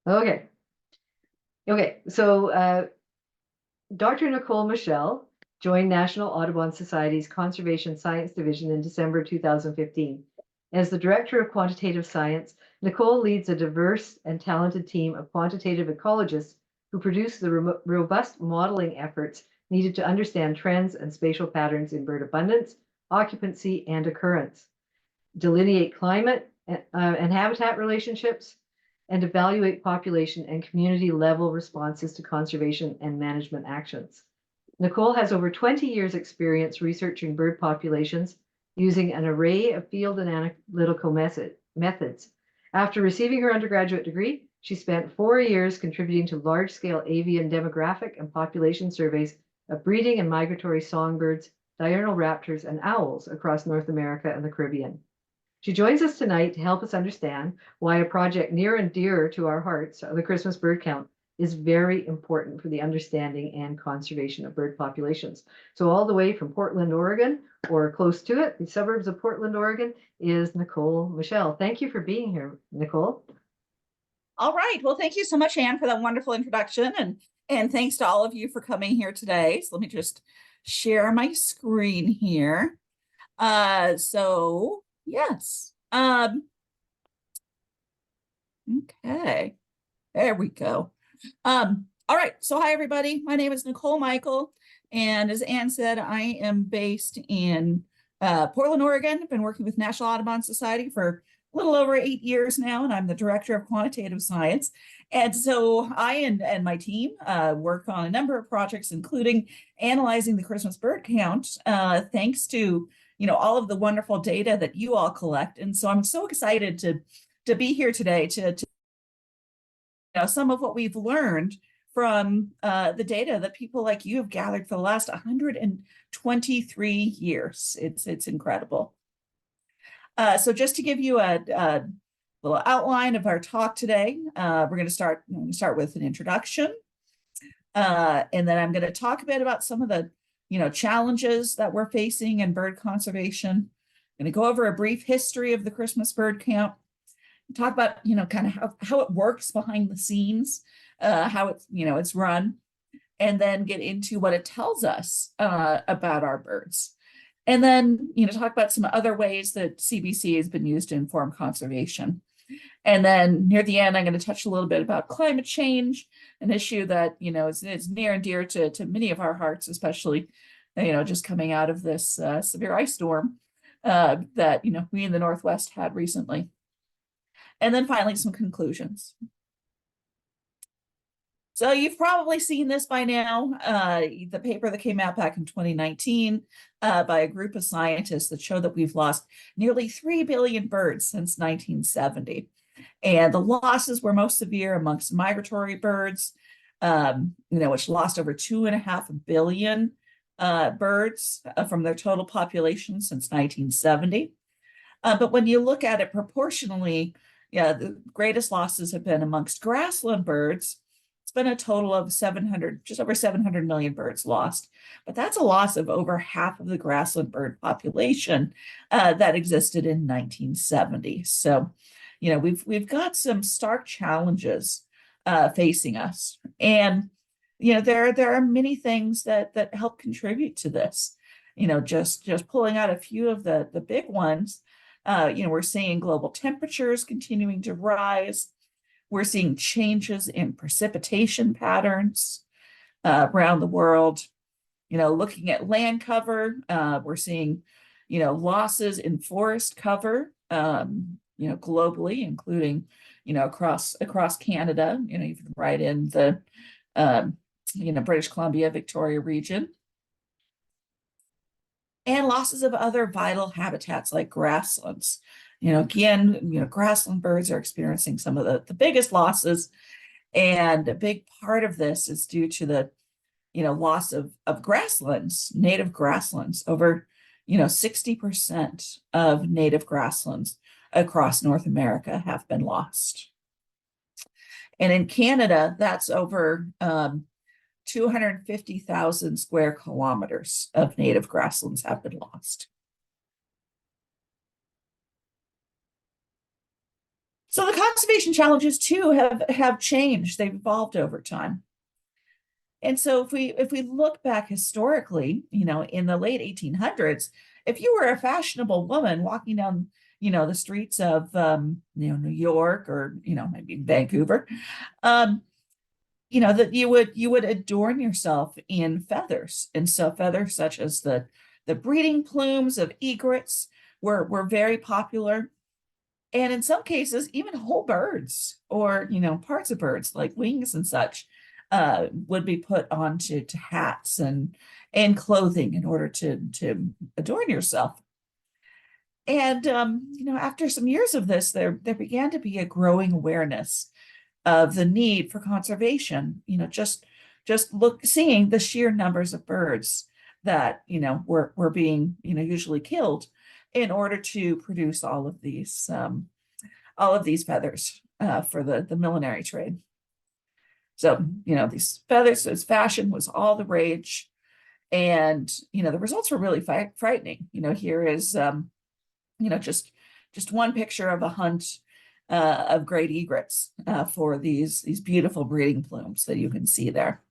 Okay. Okay. So Dr. Nicole Michel joined National Audubon Society's Conservation Science Division in December 2015. As the Director of Quantitative Science, Nicole leads a diverse and talented team of quantitative ecologists who produce the robust modeling efforts needed to understand trends and spatial patterns in bird abundance, occupancy, and occurrence, delineate climate and habitat relationships, and evaluate population and community level responses to conservation and management actions. Nicole has over 20 years experience researching bird populations using an array of field and analytical methods. After receiving her undergraduate degree, she spent 4 years contributing to large-scale avian demographic and population surveys of breeding and migratory songbirds, diurnal raptors, and owls across North America and the Caribbean. She joins us tonight to help us understand why a project near and dear to our hearts, the Christmas bird count, is very important for the understanding and conservation of bird populations. So all the way from Portland, Oregon, or close to it, the suburbs of Portland, Oregon, is Nicole Michel. Thank you for being here, Nicole. All right. Well, thank you so much, Anne, for that wonderful introduction. And thanks to all of you for coming here today. So let me just share my screen here. Yes. Okay. There we go. All right. So hi, everybody. My name is Nicole Michel. And as Anne said, I am based in Portland, Oregon. I've been working with National Audubon Society for a little over 8 years now, and I'm the Director of Quantitative Science. And so I and my team work on a number of projects, including analyzing the Christmas bird count, thanks to all of the wonderful data that you all collect. And so I'm so excited to be here today to some of what we've learned from the data that people like you have gathered for the last 123 years. It's incredible. So just to give you a little outline of our talk today, we're going to start with an introduction, and then I'm going to talk a bit about some of the challenges that we're facing in bird conservation. I'm going to go over a brief history of the Christmas bird count, talk about kind of how it works behind the scenes, how it's run, and then get into what it tells us about our birds. And then, talk about some other ways that CBC has been used to inform conservation. And then near the end, I'm going to touch a little bit about climate change, an issue that, is near and dear to many of our hearts, especially, just coming out of this severe ice storm that, we in the Northwest had recently. And then finally, some conclusions. So you've probably seen this by now, the paper that came out back in 2019 by a group of scientists that showed that we've lost nearly 3 billion birds since 1970. And the losses were most severe amongst migratory birds, which lost over 2.5 billion birds from their total population since 1970. But when you look at it proportionally, the greatest losses have been amongst grassland birds. It's been a total of just over 700 million birds lost. But that's a loss of over half of the grassland bird population that existed in 1970. So, we've got some stark challenges facing us. And, there are many things that help contribute to this. Just pulling out a few of the big ones. We're seeing global temperatures continuing to rise. We're seeing changes in precipitation patterns around the world. Looking at land cover, we're seeing, losses in forest cover, globally, including, across Canada, even right in the, British Columbia, Victoria region. And losses of other vital habitats like grasslands. Again, grassland birds are experiencing some of the biggest losses. And a big part of this is due to the, loss of grasslands, native grasslands. Over, 60% of native grasslands across North America have been lost. And in Canada, that's over 250,000 square kilometers of native grasslands have been lost. So the conservation challenges too have changed. They've evolved over time. And so if we look back historically, in the late 1800s, if you were a fashionable woman walking down, the streets of New York or maybe Vancouver, um, that you would adorn yourself in feathers. And so feathers such as the breeding plumes of egrets were very popular. And in some cases, even whole birds or, parts of birds like wings and such would be put onto hats and clothing in order to adorn yourself. And, after some years of this, there began to be a growing awareness of the need for conservation, seeing the sheer numbers of birds that, were being, usually killed in order to produce all of these feathers for the millinery trade. So, these feathers, as fashion was all the rage. And, the results were really frightening. Here is, just one picture of a hunt of great egrets for these beautiful breeding plumes that you can see there.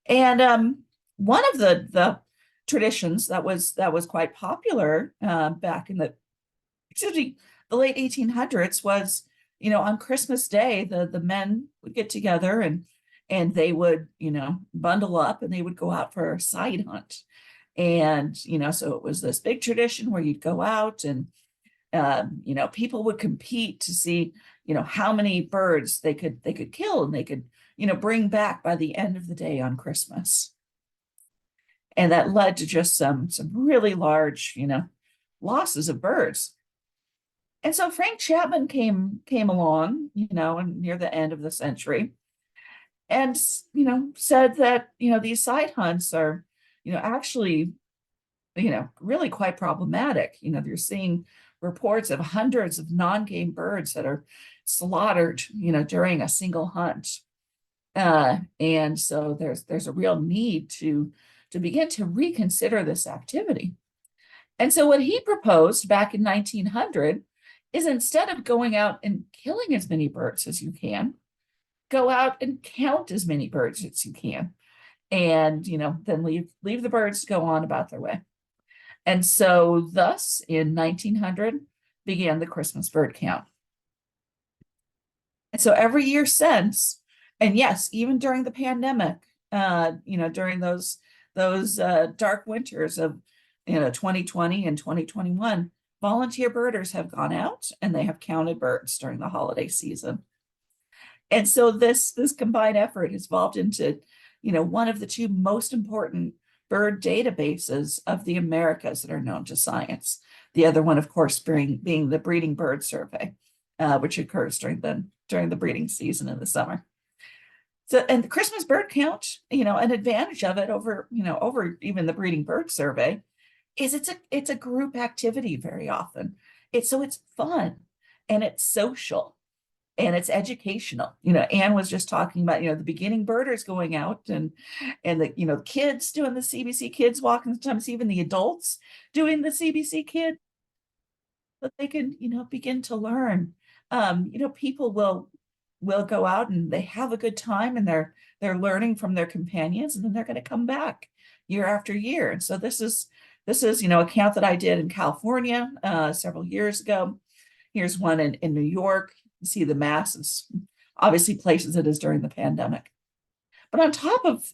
And one of the traditions that was quite popular back in the late 1800s was, on Christmas Day, the men would get together and they would, bundle up and they would go out for a side hunt. And, so it was this big tradition where you'd go out and, people would compete to see, how many birds they could kill and they could, bring back by the end of the day on Christmas. And that led to just some really large, losses of birds. And so Frank Chapman came along, near the end of the century, and said that these side hunts are, actually, really quite problematic. You're seeing reports of hundreds of non-game birds that are slaughtered, during a single hunt, and so there's a real need to begin to reconsider this activity. And so what he proposed back in 1900 is, instead of going out and killing as many birds as you can, go out and count as many birds as you can. And, then leave the birds to go on about their way. And so thus in 1900 began the Christmas bird count. And so every year since, and yes, even during the pandemic, during those dark winters of 2020 and 2021, volunteer birders have gone out and they have counted birds during the holiday season. And so this combined effort has evolved into, one of the two most important bird databases of the Americas that are known to science. The other one, of course, being the Breeding Bird Survey, which occurs during the breeding season in the summer. So, and the Christmas bird count, an advantage of it over even the Breeding Bird Survey is it's a group activity very often. It's fun and it's social and it's educational. Anne was just talking about, the beginning birders going out and the kids doing the CBC Kids Walk, and sometimes even the adults doing the CBC Kid, that they can, begin to learn. People will go out and they have a good time and they're learning from their companions, and then they're going to come back year after year. And so this is, a count that I did in California several years ago. Here's one in New York. You see the masses, obviously places it is during the pandemic. But on top of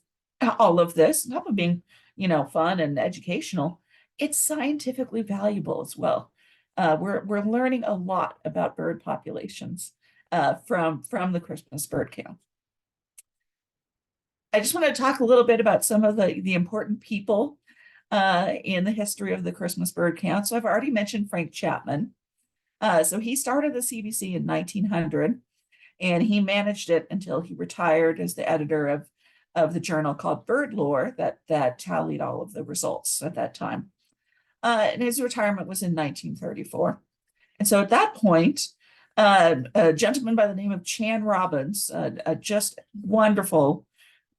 all of this, on top of being, fun and educational, it's scientifically valuable as well. We're learning a lot about bird populations from the Christmas bird count. I just want to talk a little bit about some of the important people in the history of the Christmas bird count. So I've already mentioned Frank Chapman. So he started the CBC in 1900, and he managed it until he retired as the editor of the journal called Bird Lore that tallied all of the results at that time. And his retirement was in 1934. And so at that point, a gentleman by the name of Chan Robbins, a just wonderful,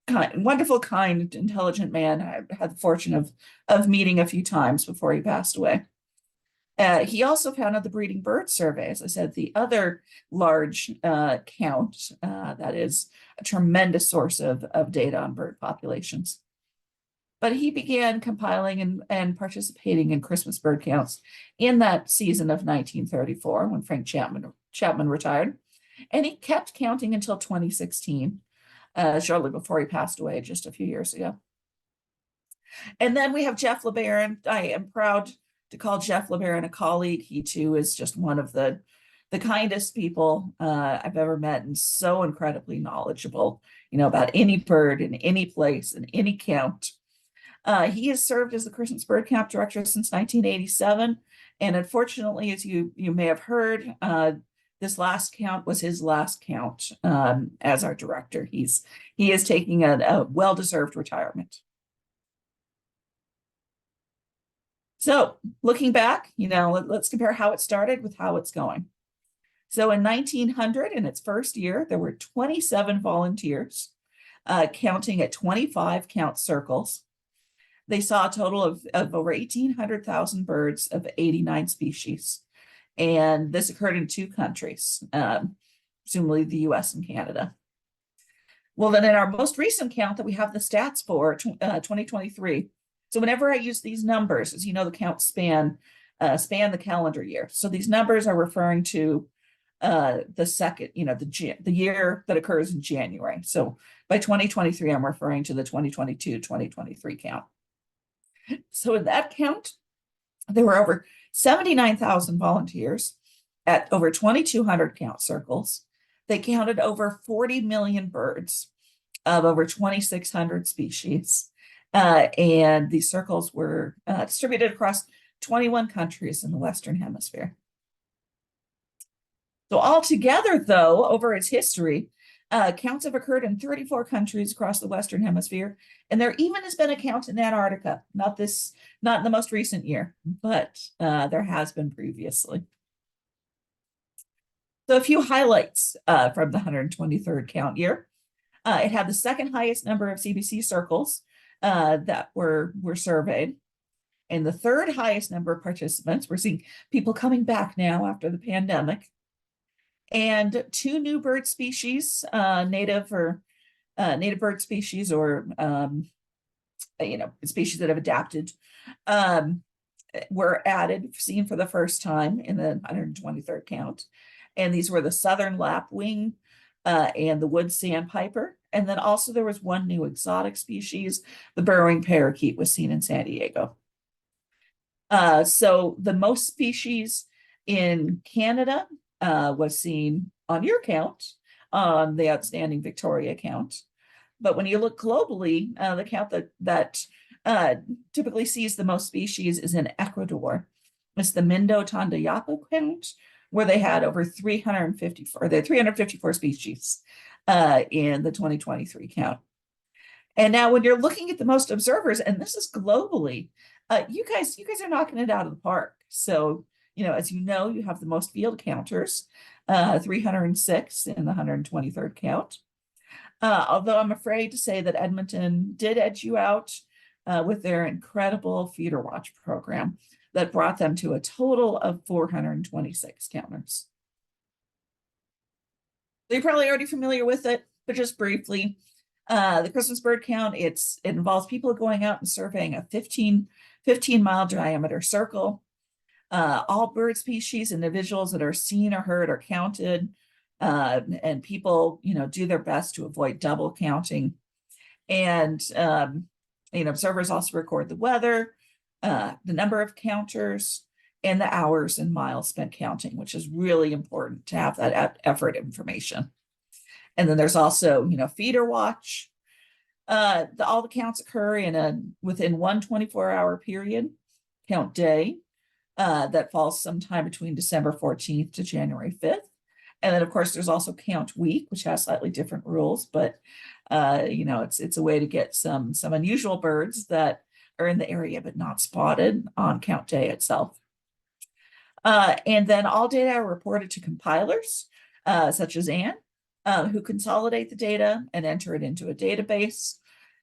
kind, intelligent man, I had the fortune of meeting a few times before he passed away. He also founded the Breeding Bird Survey, as I said, the other large count that is a tremendous source of data on bird populations. But he began compiling and participating in Christmas bird counts in that season of 1934 when Frank Chapman retired. And he kept counting until 2016, shortly before he passed away just a few years ago. And then we have Jeff LeBaron. I am proud to call Jeff LeBaron a colleague. He too is just one of the kindest people I've ever met, and so incredibly knowledgeable, about any bird in any place in any count. He has served as the Christmas Bird Count Director since 1987. And unfortunately, as you may have heard, this last count was his last count as our director. He is taking a well-deserved retirement. So looking back, let's compare how it started with how it's going. So in 1900, in its first year, there were 27 volunteers counting at 25 count circles. They saw a total of over 1,800,000 birds of 89 species. And this occurred in 2 countries, presumably the US and Canada. Well, then in our most recent count that we have the stats for 2023. So whenever I use these numbers, as you know, the counts span the calendar year. So these numbers are referring to the second, the year that occurs in January. So by 2023, I'm referring to the 2022-2023 count. So in that count, there were over 79,000 volunteers at over 2,200 count circles. They counted over 40 million birds of over 2,600 species. And these circles were distributed across 21 countries in the Western Hemisphere. So altogether, though, over its history, counts have occurred in 34 countries across the Western Hemisphere, and there even has been a count in Antarctica. Not in the most recent year, but there has been previously. So a few highlights from the 123rd count year. It had the second highest number of CBC circles that were surveyed, and the third highest number of participants. We're seeing people coming back now after the pandemic. And 2 new bird species, native bird species, or species that have adapted, were added, seen for the first time in the 123rd count. And these were the southern lapwing and the wood sandpiper. And then also there was 1 new exotic species, the burrowing parakeet, was seen in San Diego. So the most species in Canada was seen on your count, on the outstanding Victoria count. But when you look globally, the count that typically sees the most species is in Ecuador. It's the Mindo Tondayapu count, where they had over 354 species in the 2023 count. And now when you're looking at the most observers, and this is globally, you guys are knocking it out of the park. So, as you know, you have the most field counters, 306 in the 123rd count. Although I'm afraid to say that Edmonton did edge you out with their incredible feeder watch program that brought them to a total of 426 counters. So you're probably already familiar with it, but just briefly, the Christmas bird count, it involves people going out and surveying a 15-mile diameter circle. All bird species, individuals that are seen or heard are counted, and people, do their best to avoid double counting. And, observers also record the weather, the number of counters, and the hours and miles spent counting, which is really important to have that effort information. And then there's also, feeder watch. All the counts occur within one 24-hour period, count day, that falls sometime between December 14th to January 5th. And then, of course, there's also count week, which has slightly different rules, but it's a way to get some unusual birds that are in the area but not spotted on count day itself. And then all data are reported to compilers, such as Anne, who consolidate the data and enter it into a database.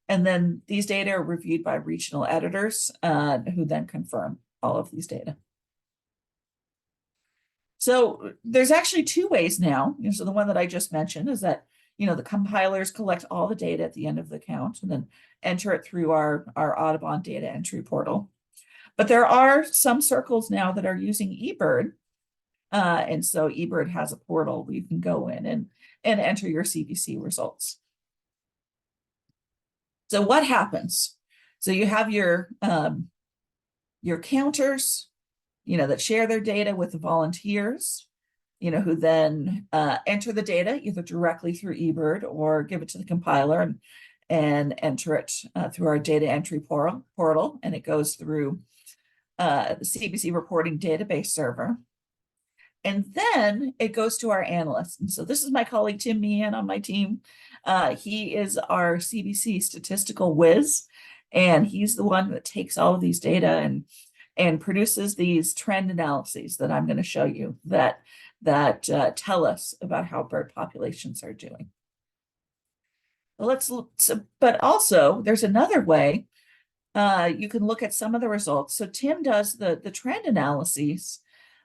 And then these data are reviewed by regional editors, who then confirm all of these data. So there's actually two ways now. So the one that I just mentioned is that, the compilers collect all the data at the end of the count and then enter it through our Audubon data entry portal. But there are some circles now that are using eBird. And so eBird has a portal where you can go in and enter your CBC results. So what happens? So you have your counters, that share their data with the volunteers, who then enter the data either directly through eBird or give it to the compiler and enter it through our data entry portal, and it goes through the CBC reporting database server. And then it goes to our analysts. And so this is my colleague, Tim Meehan, on my team. He is our CBC statistical whiz, and he's the one that takes all of these data and produces these trend analyses that I'm going to show you that tell us about how bird populations are doing. But also there's another way you can look at some of the results. So Tim does the trend analyses,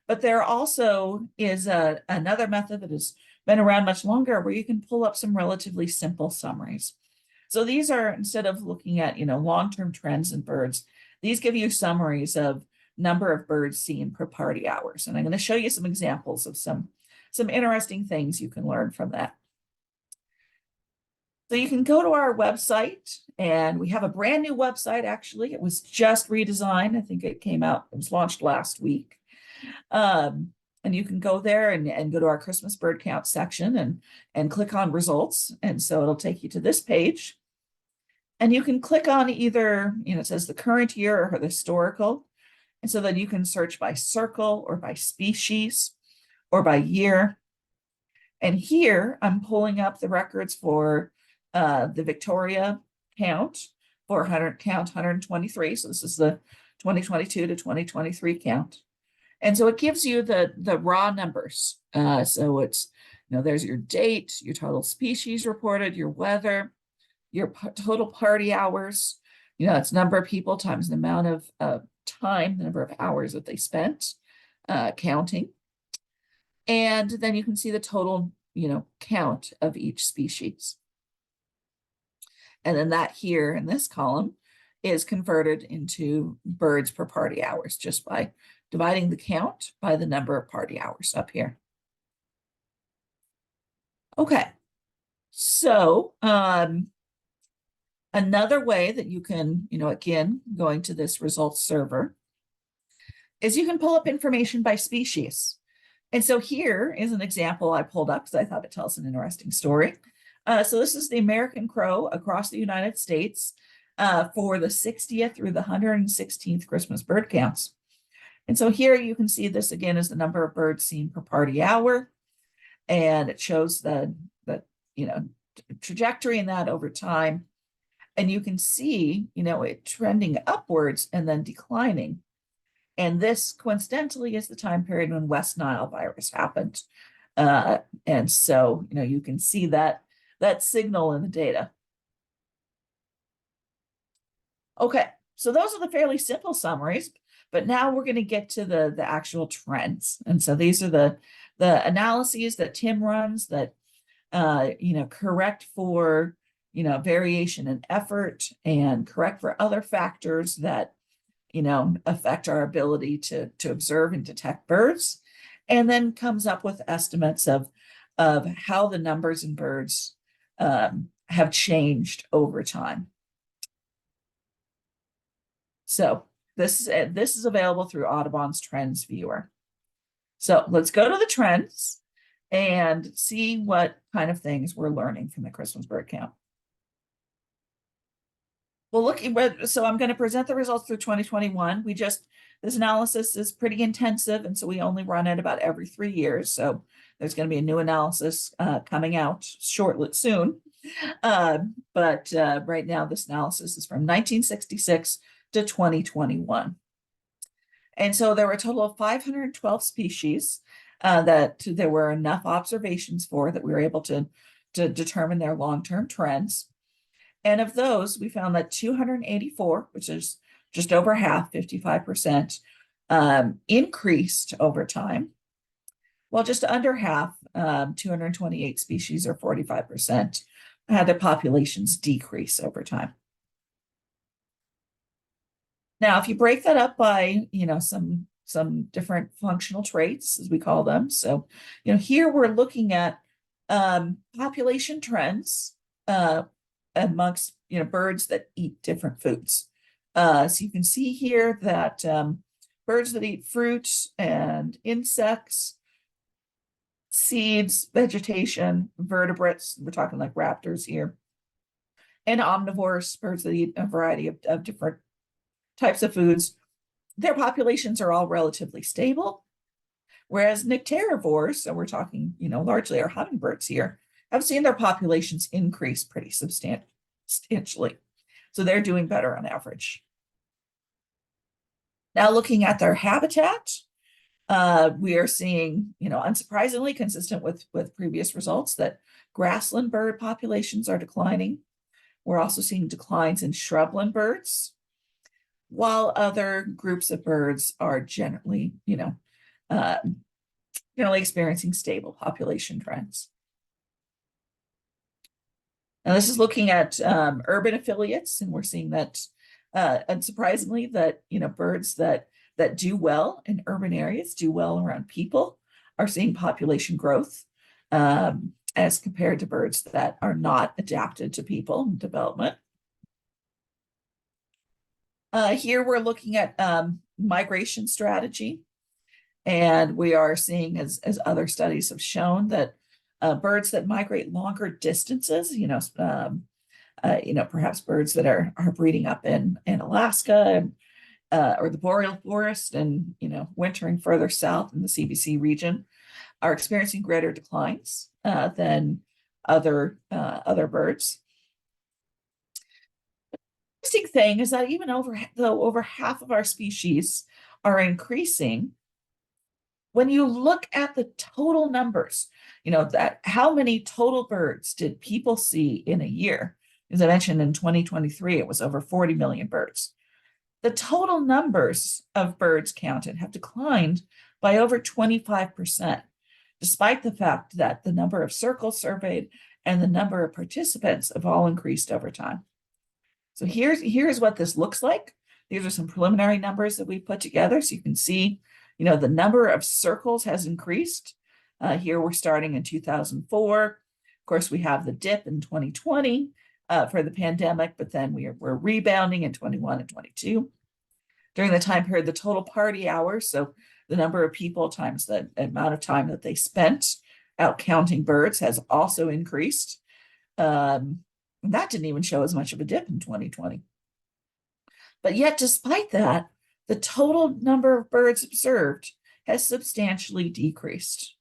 but there also is another method that has been around much longer where you can pull up some relatively simple summaries. So these are, instead of looking at, long-term trends in birds, these give you summaries of number of birds seen per party hours. And I'm going to show you some examples of some interesting things you can learn from that. So you can go to our website, and we have a brand new website, actually. It was just redesigned. I think it was launched last week. And you can go there and go to our Christmas bird count section and click on results. And so it'll take you to this page. And you can click on either, it says the current year or the historical. And so then you can search by circle or by species or by year. And here I'm pulling up the records for the Victoria count for count 123. So this is the 2022 to 2023 count. And so it gives you the raw numbers. So it's, there's your date, your total species reported, your weather, your total party hours, it's number of people times the amount of time, the number of hours that they spent counting. And then you can see the total, count of each species. And then that here in this column is converted into birds per party hours just by dividing the count by the number of party hours up here. Okay, so another way that you can, again, going to this results server, is you can pull up information by species. And so here is an example I pulled up because I thought it tells an interesting story. So this is the American crow across the United States for the 60th through the 116th Christmas bird counts. And so here you can see this again is the number of birds seen per party hour. And it shows the trajectory in that over time. And you can see, it trending upwards and then declining. And this coincidentally is the time period when West Nile virus happened. And so, you can see that signal in the data. Okay, so those are the fairly simple summaries, but now we're going to get to the actual trends. And so these are the analyses that Tim runs that, correct for, variation in effort and correct for other factors that, affect our ability to observe and detect birds, and then comes up with estimates of how the numbers in birds have changed over time. So this is available through Audubon's Trends Viewer. So let's go to the trends and see what kind of things we're learning from the Christmas bird count. Well, so I'm going to present the results through 2021. This analysis is pretty intensive, and so we only run it about every 3 years. So there's going to be a new analysis coming out soon. But right now, this analysis is from 1966 to 2021. And so there were a total of 512 species that there were enough observations for that we were able to determine their long-term trends. And of those, we found that 284, which is just over half, 55%, increased over time. while just under half, 228 species or 45%, had their populations decrease over time. Now, if you break that up by, some different functional traits, as we call them. So, here we're looking at population trends amongst, birds that eat different foods. So you can see here that birds that eat fruits and insects, seeds, vegetation, vertebrates, we're talking like raptors here, and omnivores, birds that eat a variety of different types of foods, their populations are all relatively stable. Whereas nectarivores, so we're talking, largely our hummingbirds here, have seen their populations increase pretty substantially. So they're doing better on average. Now looking at their habitat, we are seeing, unsurprisingly consistent with previous results, that grassland bird populations are declining. We're also seeing declines in shrubland birds, while other groups of birds are generally, generally experiencing stable population trends. Now this is looking at urban affiliates, and we're seeing that, unsurprisingly, that birds that do well in urban areas, do well around people, are seeing population growth as compared to birds that are not adapted to people and development. Here we're looking at migration strategy, and we are seeing, as other studies have shown, that birds that migrate longer distances, perhaps birds that are breeding up in Alaska or the boreal forest, and wintering further south in the CBC region, are experiencing greater declines than other birds. Interesting thing is that even though over half of our species are increasing, when you look at the total numbers, that how many total birds did people see in a year? As I mentioned, in 2023, it was over 40 million birds. The total numbers of birds counted have declined by over 25%, despite the fact that the number of circles surveyed and the number of participants have all increased over time. So here's what this looks like. These are some preliminary numbers that we put together. So you can see, the number of circles has increased. Here we're starting in 2004. Of course, we have the dip in 2020 for the pandemic, but then we're rebounding in 21 and 22. During the time period, the total party hours, so the number of people times the amount of time that they spent out counting birds, has also increased. That didn't even show as much of a dip in 2020. But yet, despite that, the total number of birds observed has substantially decreased.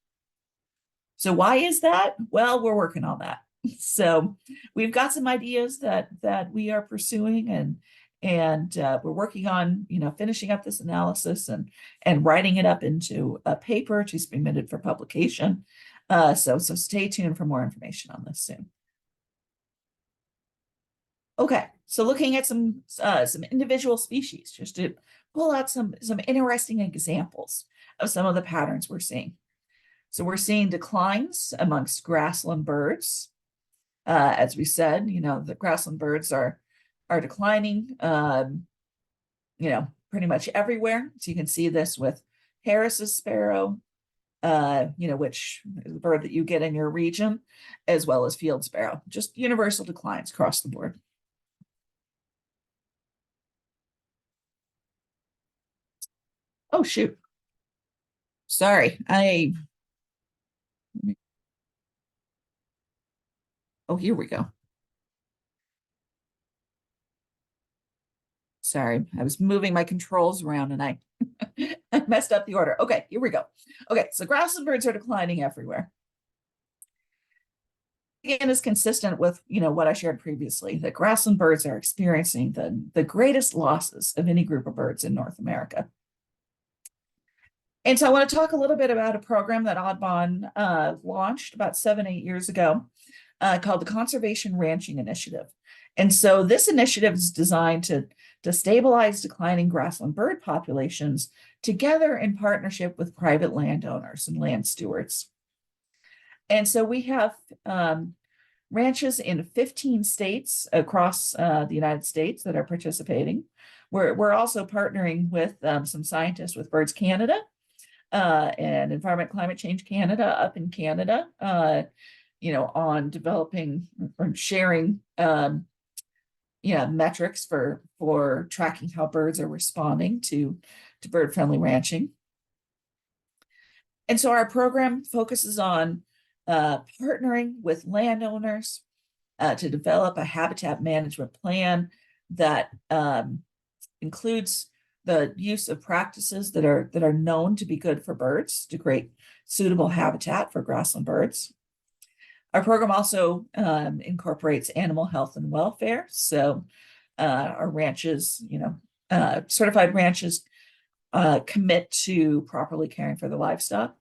So why is that? Well, we're working on that. So we've got some ideas that we are pursuing, and we're working on, finishing up this analysis and writing it up into a paper to be submitted for publication. So stay tuned for more information on this soon. Okay, so looking at some individual species, just to pull out some interesting examples of some of the patterns we're seeing. So we're seeing declines amongst grassland birds. As we said, the grassland birds are declining, pretty much everywhere. So you can see this with Harris's sparrow, which is the bird that you get in your region, as well as field sparrow, just universal declines across the board. Oh, shoot. Sorry, oh, here we go. Sorry, I was moving my controls around and I messed up the order. Okay, here we go. Okay, so grassland birds are declining everywhere. Again, is consistent with what I shared previously, that grassland birds are experiencing the greatest losses of any group of birds in North America. And so I want to talk a little bit about a program that Audubon launched about 7-8 years ago called the Conservation Ranching Initiative. And so this initiative is designed to stabilize declining grassland bird populations together in partnership with private landowners and land stewards. And so we have ranches in 15 states across the United States that are participating. We're also partnering with some scientists with Birds Canada and Environment Climate Change Canada up in Canada, on developing or sharing metrics for tracking how birds are responding to bird-friendly ranching. And so our program focuses on partnering with landowners to develop a habitat management plan that includes the use of practices that are known to be good for birds to create suitable habitat for grassland birds. Our program also incorporates animal health and welfare. So our ranches, certified ranches commit to properly caring for the livestock.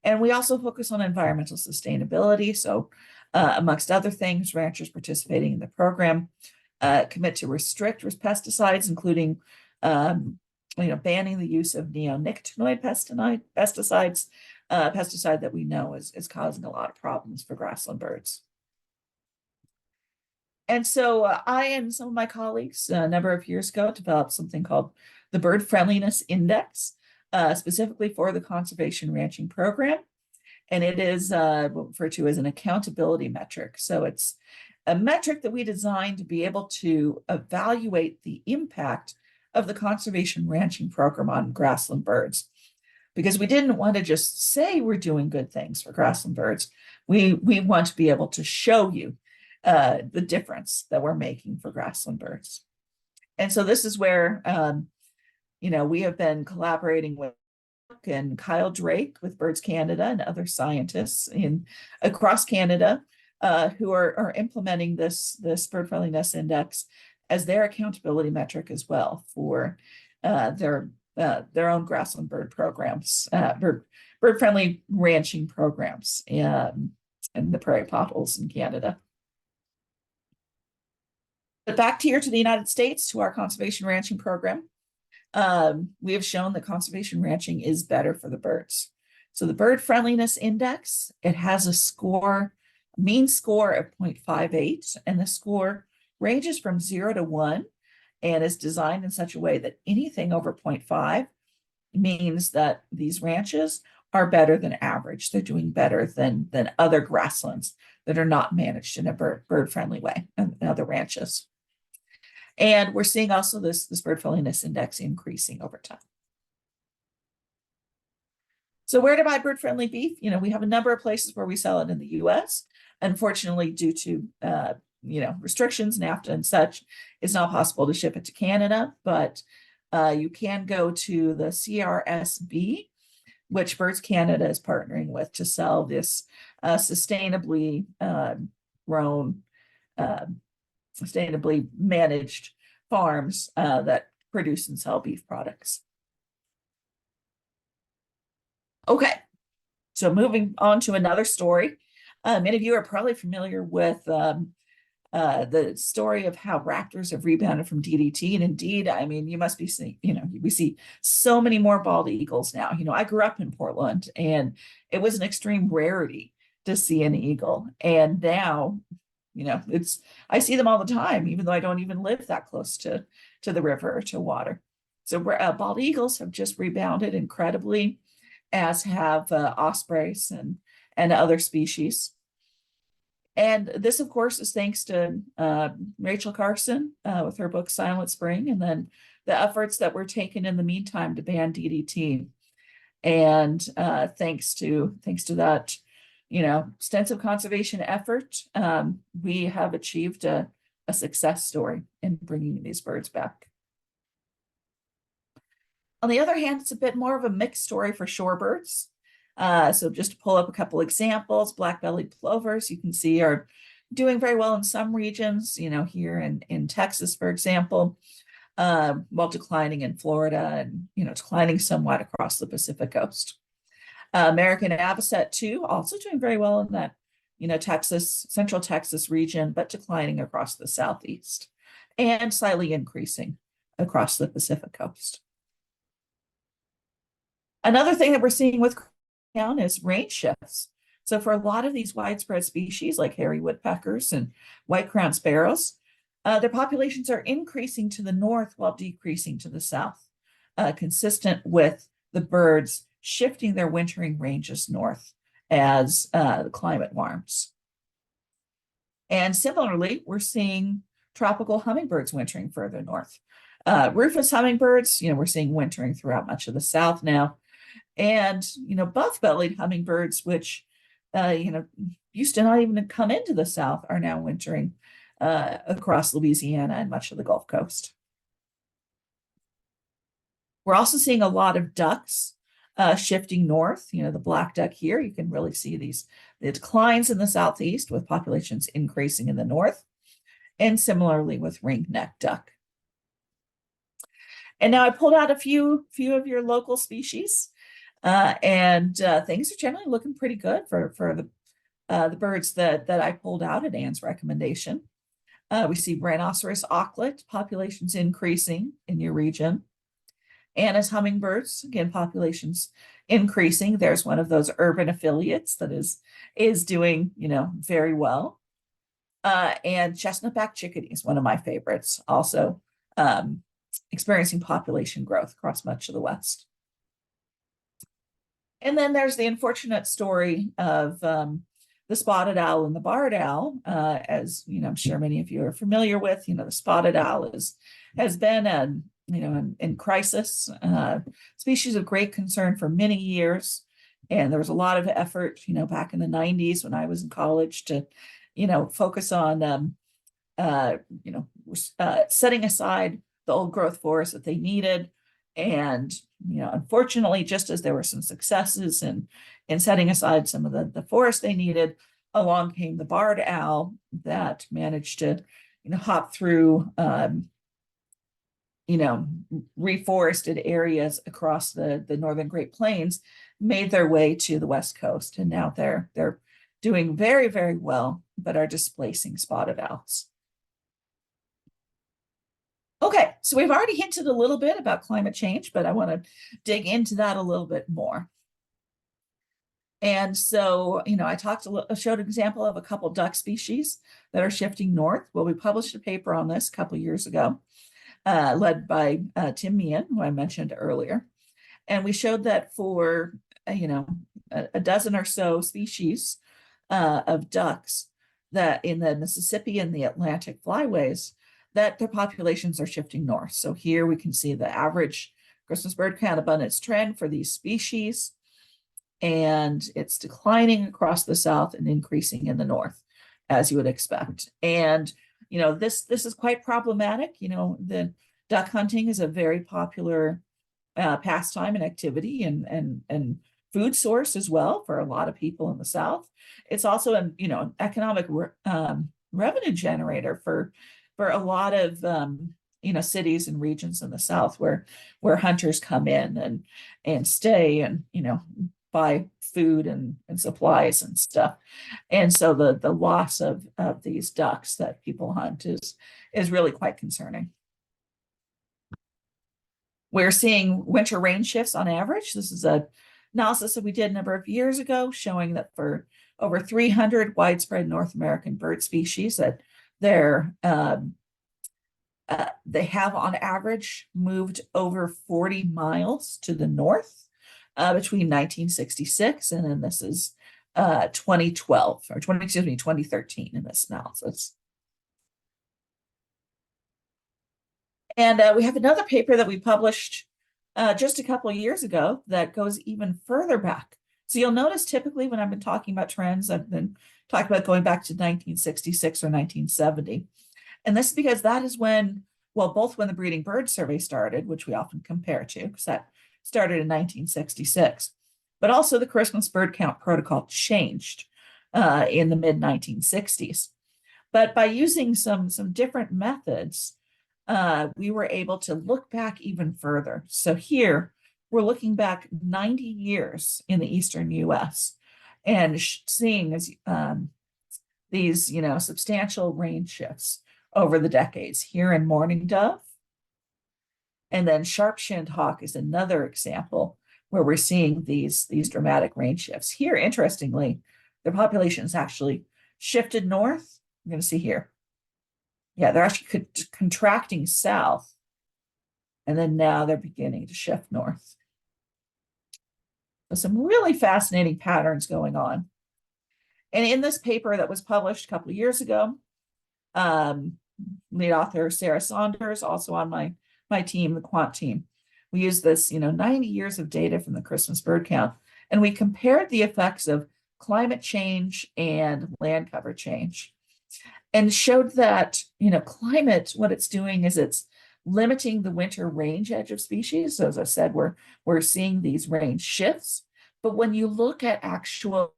And we also focus on environmental sustainability. So amongst other things, ranchers participating in the program commit to restrict pesticides, including banning the use of neonicotinoid pesticides, pesticide that we know is causing a lot of problems for grassland birds. And so I and some of my colleagues a number of years ago developed something called the Bird Friendliness Index, specifically for the conservation ranching program. And it is referred to as an accountability metric. So it's a metric that we designed to be able to evaluate the impact of the conservation ranching program on grassland birds. Because we didn't want to just say we're doing good things for grassland birds. We want to be able to show you the difference that we're making for grassland birds. And so this is where, we have been collaborating with and Kyle Drake with Birds Canada and other scientists across Canada who are implementing this Bird Friendliness Index as their accountability metric as well for their own grassland bird programs, bird-friendly ranching programs in the prairie potholes in Canada. But back here to the United States, to our conservation ranching program, we have shown that conservation ranching is better for the birds. So the Bird Friendliness Index, it has a mean score of 0.58, and the score ranges from 0 to 1 and is designed in such a way that anything over 0.5 means that these ranches are better than average. They're doing better than other grasslands that are not managed in a bird-friendly way and other ranches. And we're seeing also this Bird Friendliness Index increasing over time. So where to buy bird-friendly beef? We have a number of places where we sell it in the US. Unfortunately, due to restrictions, NAFTA and such, it's not possible to ship it to Canada, but you can go to the CRSB, which Birds Canada is partnering with to sell this sustainably grown, sustainably managed farms that produce and sell beef products. Okay, so moving on to another story. Many of you are probably familiar with the story of how raptors have rebounded from DDT. And indeed, I mean, you must be seeing, we see so many more bald eagles now. I grew up in Portland and it was an extreme rarity to see an eagle. And now, I see them all the time, even though I don't even live that close to the river or to water. So bald eagles have just rebounded incredibly, as have ospreys and other species. And this, of course, is thanks to Rachel Carson with her book Silent Spring, and then the efforts that were taken in the meantime to ban DDT. And thanks to that, extensive conservation effort, we have achieved a success story in bringing these birds back. On the other hand, it's a bit more of a mixed story for shorebirds. So just to pull up a couple examples, black-bellied plovers, you can see are doing very well in some regions, here in Texas, for example, while declining in Florida and, declining somewhat across the Pacific coast. American avocet too, also doing very well in that, Texas, central Texas region, but declining across the Southeast and slightly increasing across the Pacific coast. Another thing that we're seeing with down is range shifts. So for a lot of these widespread species like hairy woodpeckers and white-crowned sparrows, their populations are increasing to the north while decreasing to the south, consistent with the birds shifting their wintering ranges north as the climate warms. And similarly, we're seeing tropical hummingbirds wintering further north. Rufous hummingbirds, we're seeing wintering throughout much of the south now. And, buff-bellied hummingbirds, which, used to not even come into the south, are now wintering across Louisiana and much of the Gulf Coast. We're also seeing a lot of ducks shifting north. The black duck here, you can really see the declines in the southeast with populations increasing in the north, and similarly with ring-necked duck. And now I pulled out a few of your local species, and things are generally looking pretty good for the birds that I pulled out at Anne's recommendation. We see rhinoceros auklet populations increasing in your region. Anna's hummingbirds, again, populations increasing. There's one of those urban affiliates that is doing, very well. And chestnut-backed chickadees, one of my favorites, also experiencing population growth across much of the West. And then there's the unfortunate story of the spotted owl and the barred owl. As I'm sure many of you are familiar with, the spotted owl has been in crisis, species of great concern for many years. And there was a lot of effort, back in the 90s when I was in college to, focus on, setting aside the old growth forest that they needed. And, unfortunately, just as there were some successes in setting aside some of the forest they needed, along came the barred owl that managed to, hop through, reforested areas across the northern Great Plains, made their way to the West Coast. And now they're doing very, very well, but are displacing spotted owls. Okay, so we've already hinted a little bit about climate change, but I want to dig into that a little bit more. And so, I showed an example of a couple duck species that are shifting north. Well, we published a paper on this a couple years ago, led by Tim Meehan, who I mentioned earlier. And we showed that for, a dozen or so species of ducks that in the Mississippi and the Atlantic flyways, that their populations are shifting north. So here we can see the average Christmas bird count abundance trend for these species, and it's declining across the south and increasing in the north, as you would expect. And this is quite problematic. The duck hunting is a very popular pastime and activity and food source as well for a lot of people in the south. It's also an economic revenue generator for a lot of cities and regions in the south where hunters come in and stay and buy food and supplies and stuff. And so the loss of these ducks that people hunt is really quite concerning. We're seeing winter rain shifts on average. This is an analysis that we did a number of years ago, showing that for over 300 widespread North American bird species that they have on average moved over 40 miles to the north between 1966 and then this is 2013 in this analysis. And we have another paper that we published just a couple of years ago that goes even further back. So you'll notice typically when I've been talking about trends, I've been talking about going back to 1966 or 1970. And this is because that is when, both when the breeding bird survey started, which we often compare to, because that started in 1966, but also the Christmas bird count protocol changed in the mid-1960s. But by using some different methods, we were able to look back even further. So here, we're looking back 90 years in the eastern U.S. and seeing as these, substantial range shifts over the decades. Here in mourning dove, and then sharp-shinned hawk is another example where we're seeing these dramatic range shifts. Here, interestingly, the population has actually shifted north. We're going to see here. Yeah, they're actually contracting south, and then now they're beginning to shift north. So some really fascinating patterns going on. And in this paper that was published a couple of years ago, lead author Sarah Saunders, also on my team, the quant team, we used this 90 years of data from the Christmas bird count, and we compared the effects of climate change and land cover change, and showed that climate, what it's doing is it's limiting the winter range edge of species. So as I said, we're seeing these range shifts, but when you look at actual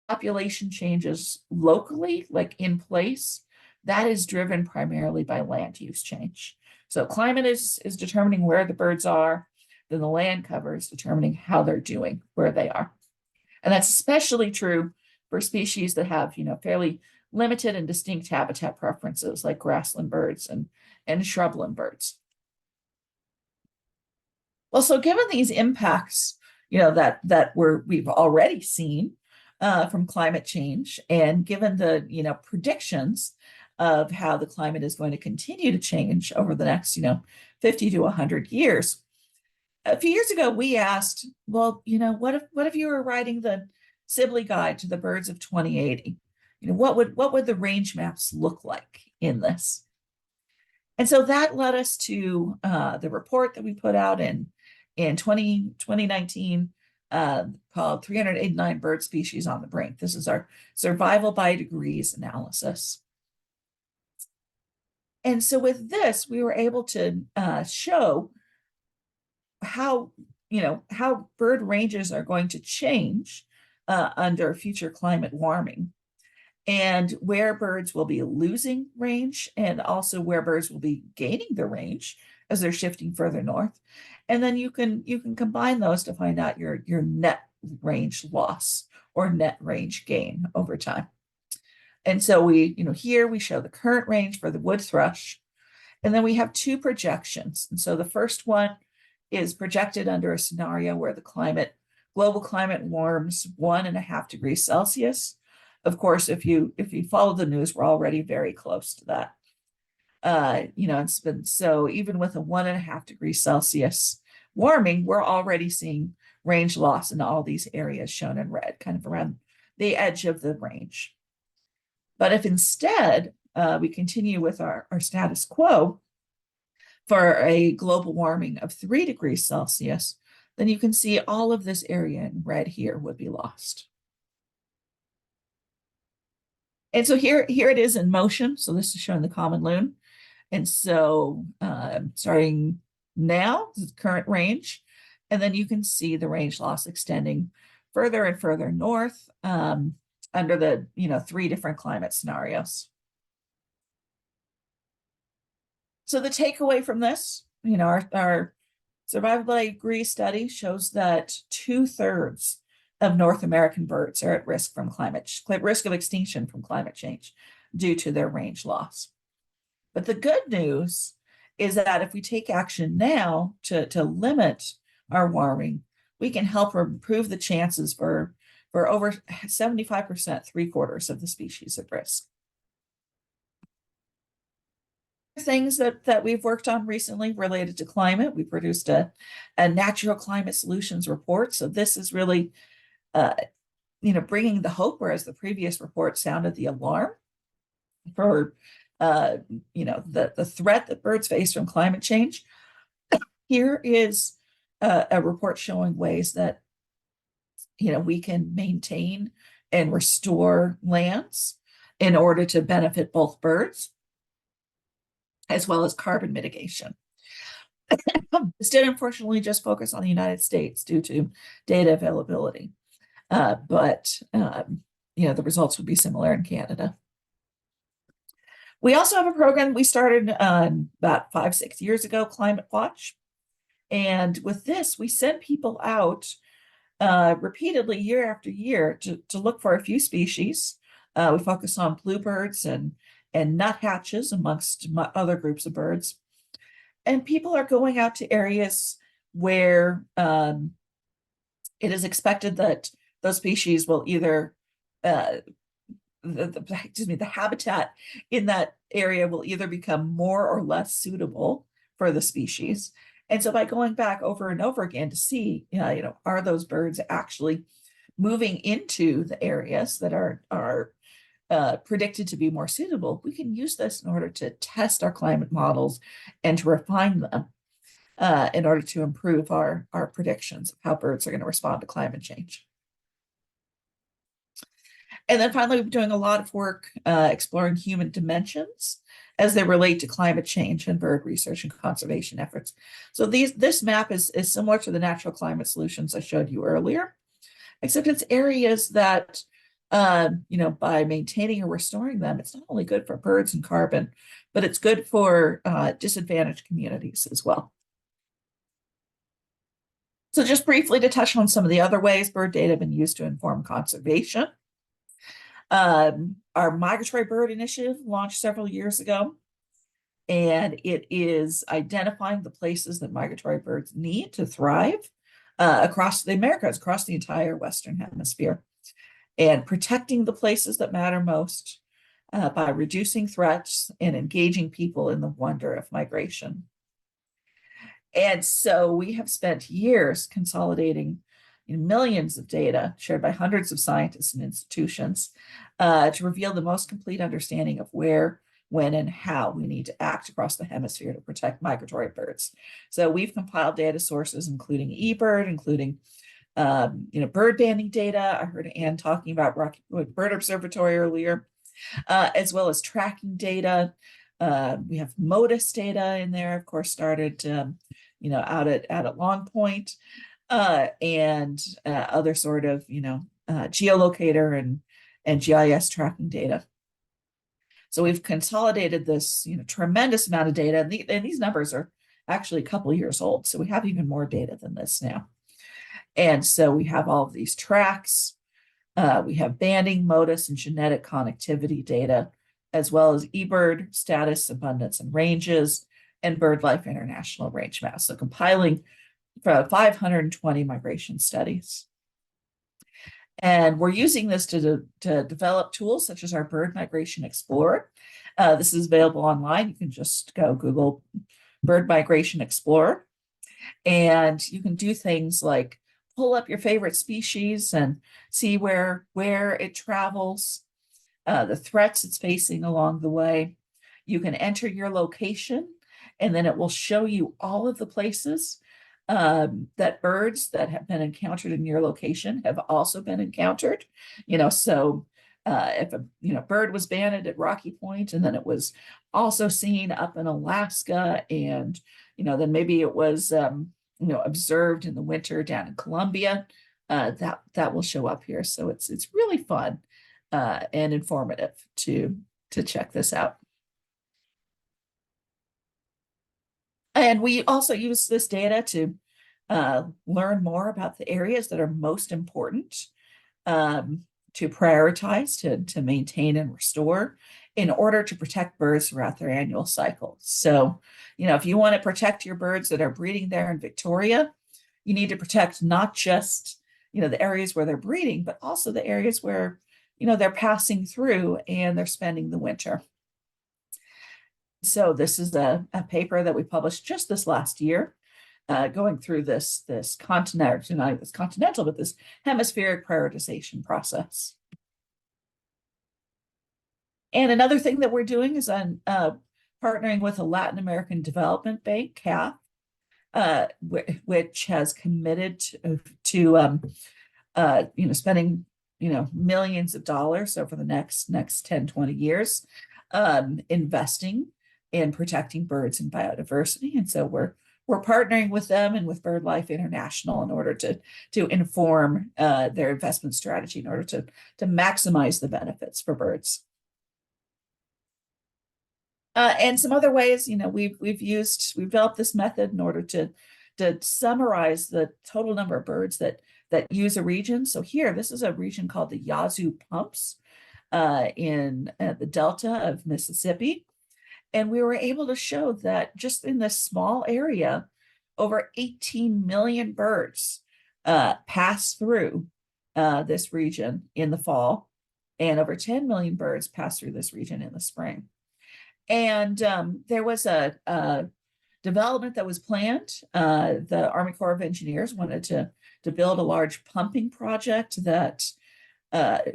population changes locally, like in place, that is driven primarily by land use change. So climate is determining where the birds are, then the land cover is determining how they're doing, where they are. And that's especially true for species that have, fairly limited and distinct habitat preferences, like grassland birds and shrubland birds. Well, so given these impacts, that we've already seen from climate change, and given the predictions of how the climate is going to continue to change over the next 50 to 100 years, a few years ago we asked, well, what if you were writing the Sibley Guide to the Birds of 2080? What would the range maps look like in this? And so that led us to the report that we put out in 2019 called 389 Bird Species on the Brink. This is our survival by degrees analysis. And so with this, we were able to show how bird ranges are going to change under future climate warming, and where birds will be losing range, and also where birds will be gaining their range as they're shifting further north. And then you can combine those to find out your net range loss or net range gain over time. And so here we show the current range for the wood thrush, and then we have two projections. And so the first one is projected under a scenario where the global climate warms 1.5 degrees Celsius. Of course, if you follow the news, we're already very close to that. It's been so even with a 1.5 degrees Celsius warming, we're already seeing range loss in all these areas shown in red, kind of around the edge of the range. But if instead we continue with our status quo for a global warming of 3 degrees Celsius, then you can see all of this area in red here would be lost. And so here it is in motion. So this is showing the common loon. And so starting now, this is current range, and then you can see the range loss extending further and further north under the 3 different climate scenarios. So the takeaway from this, our survival by degree study shows that 2/3 of North American birds are at risk from risk of extinction from climate change due to their range loss. But the good news is that if we take action now to limit our warming, we can help improve the chances for over 75%, 3/4 of the species at risk. Things that we've worked on recently related to climate, we produced a natural climate solutions report. So this is really bringing the hope, whereas the previous report sounded the alarm for the threat that birds face from climate change. Here is a report showing ways that we can maintain and restore lands in order to benefit both birds as well as carbon mitigation. This did unfortunately just focus on the United States due to data availability, but the results would be similar in Canada. We also have a program we started about 5-6 years ago, Climate Watch. And with this, we send people out repeatedly year after year to look for a few species. We focus on bluebirds and nuthatches amongst other groups of birds. And people are going out to areas where It is expected that those species will either the habitat in that area will either become more or less suitable for the species. And so by going back over and over again to see, are those birds actually moving into the areas that are predicted to be more suitable, we can use this in order to test our climate models and to refine them in order to improve our predictions of how birds are going to respond to climate change. And then finally, we're doing a lot of work exploring human dimensions as they relate to climate change and bird research and conservation efforts. So this map is similar to the natural climate solutions I showed you earlier, except it's areas that, by maintaining or restoring them, it's not only good for birds and carbon, but it's good for disadvantaged communities as well. So just briefly to touch on some of the other ways bird data have been used to inform conservation. Our Migratory Bird Initiative launched several years ago, and it is identifying the places that migratory birds need to thrive across the Americas, across the entire Western Hemisphere, and protecting the places that matter most by reducing threats and engaging people in the wonder of migration. And so we have spent years consolidating millions of data shared by hundreds of scientists and institutions to reveal the most complete understanding of where, when, and how we need to act across the hemisphere to protect migratory birds. So we've compiled data sources, including eBird, including bird banding data. I heard Anne talking about Rocky Bird Observatory earlier, as well as tracking data. We have MODIS data in there, of course, started out at Long Point. And other sort of, geolocator and GIS tracking data. So we've consolidated this, tremendous amount of data, and these numbers are actually a couple of years old. So we have even more data than this now. And so we have all of these tracks. We have banding, MODIS, and genetic connectivity data, as well as eBird status, abundance, and ranges, and BirdLife International range maps. So compiling for 520 migration studies. And we're using this to develop tools such as our Bird Migration Explorer. This is available online. You can just go Google Bird Migration Explorer, and you can do things like pull up your favorite species and see where it travels, the threats it's facing along the way. You can enter your location, and then it will show you all of the places that birds that have been encountered in your location have also been encountered. So if a bird was banded at Rocky Point, and then it was also seen up in Alaska, and then maybe it was observed in the winter down in Colombia, that will show up here. So it's really fun and informative to check this out. And we also use this data to learn more about the areas that are most important to prioritize, to maintain and restore in order to protect birds throughout their annual cycle. So, if you want to protect your birds that are breeding there in Victoria, you need to protect not just, the areas where they're breeding, but also the areas where, they're passing through and they're spending the winter. So this is a paper that we published just this last year, going through this continental, not this continental, but this hemispheric prioritization process. And another thing that we're doing is on partnering with a Latin American Development Bank, CAF, which has committed to spending millions of dollars over the next 10, 20 years, investing in protecting birds and biodiversity. And so we're partnering with them and with BirdLife International in order to inform their investment strategy in order to maximize the benefits for birds. And some other ways, we've developed this method in order to summarize the total number of birds that use a region. So here, this is a region called the Yazoo Pampas in the Delta of Mississippi. And we were able to show that just in this small area, over 18 million birds pass through this region in the fall, and over 10 million birds pass through this region in the spring. And there was a development that was planned. The Army Corps of Engineers wanted to build a large pumping project that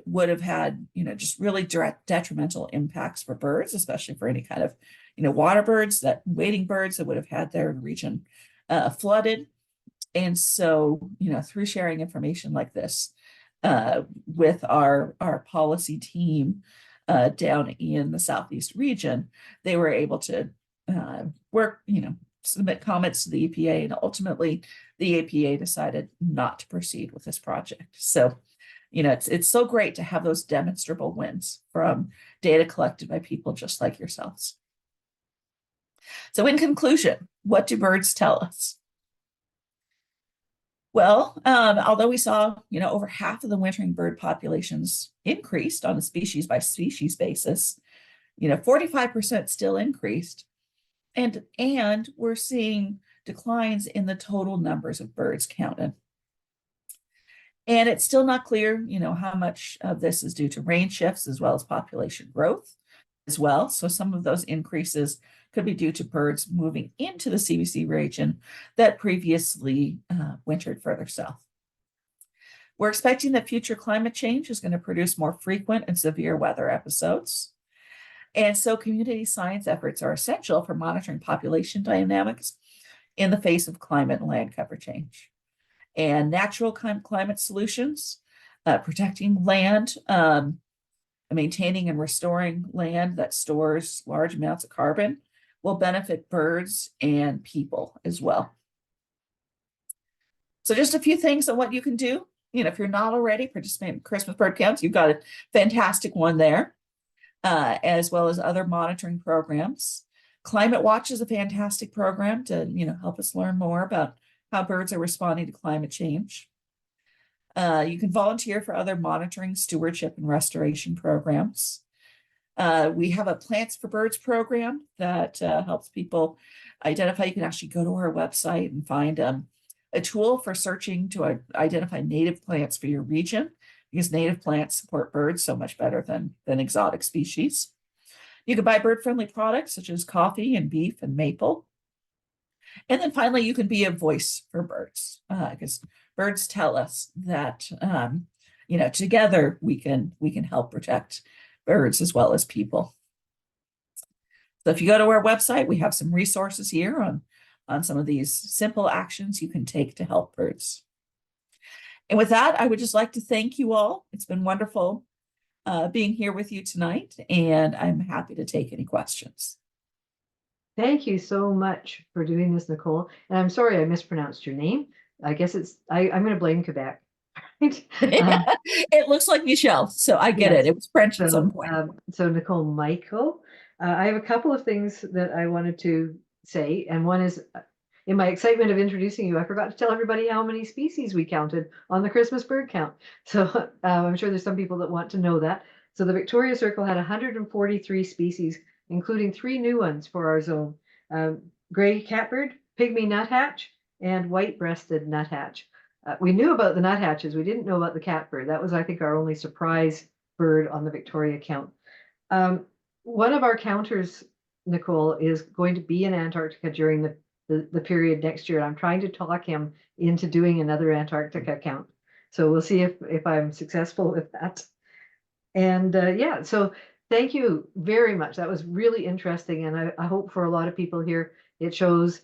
would have had, just really direct detrimental impacts for birds, especially for any kind of, water birds, that wading birds that would have had their region flooded. And so, through sharing information like this with our policy team down in the Southeast region, they were able to work, submit comments to the EPA, and ultimately the EPA decided not to proceed with this project. So, it's so great to have those demonstrable wins from data collected by people just like yourselves. So in conclusion, what do birds tell us? Well, although we saw, over half of the wintering bird populations increased on a species by species basis, 45% still increased. And we're seeing declines in the total numbers of birds counted. And it's still not clear, how much of this is due to range shifts as well as population growth as well. So some of those increases could be due to birds moving into the CBC region that previously wintered further south. We're expecting that future climate change is going to produce more frequent and severe weather episodes. And so community science efforts are essential for monitoring population dynamics in the face of climate and land cover change. And natural climate solutions, protecting land, maintaining and restoring land that stores large amounts of carbon will benefit birds and people as well. So just a few things on what you can do. If you're not already participating in Christmas bird counts, you've got a fantastic one there, as well as other monitoring programs. Climate Watch is a fantastic program to, help us learn more about how birds are responding to climate change. You can volunteer for other monitoring, stewardship, and restoration programs. We have a Plants for Birds program that helps people identify. You can actually go to our website and find a tool for searching to identify native plants for your region, because native plants support birds so much better than exotic species. You can buy bird-friendly products such as coffee and beef and maple. And then finally, you can be a voice for birds, because birds tell us that, together we can help protect birds as well as people. So if you go to our website, we have some resources here on some of these simple actions you can take to help birds. And with that, I would just like to thank you all. It's been wonderful being here with you tonight, and I'm happy to take any questions. Thank you so much for doing this, Nicole. And I'm sorry I mispronounced your name. I guess I'm going to blame Quebec. It looks like Michel, so I get it. It was French at some point. So Nicole Michel, I have a couple of things that I wanted to say, and one is, in my excitement of introducing you, I forgot to tell everybody how many species we counted on the Christmas bird count. So I'm sure there's some people that want to know that. So the Victoria Circle had 143 species, including 3 new ones for our zone: gray catbird, pygmy nuthatch, and white-breasted nuthatch. We knew about the nuthatches. We didn't know about the catbird. That was, I think, our only surprise bird on the Victoria count. One of our counters, Nicole, is going to be in Antarctica during the period next year. I'm trying to talk him into doing another Antarctica count. So we'll see if I'm successful with that. And yeah, so thank you very much. That was really interesting. And I hope for a lot of people here, it shows